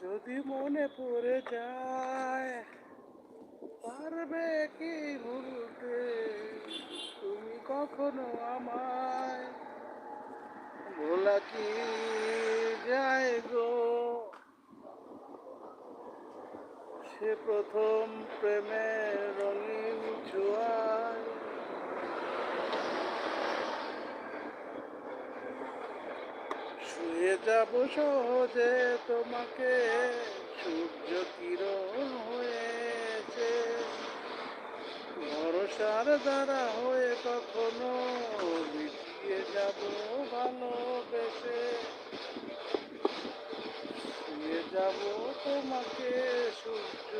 যদি মনে পড়ে যায়, পারবে কি ভুলতে তুমি কখনো আমায়? ভোলা কি যায় গো সে প্রথম প্রেমের রঙিন ছোঁয়ায়? ছুঁয়ে যাব সহজে তোমাকে, সূর্য কিরণ হয়েছে ভরসার দ্বারা হয়ে কখনো মিটিয়ে যাব ভালোবেসে। ছুঁয়ে যাব তোমাকে, সূর্য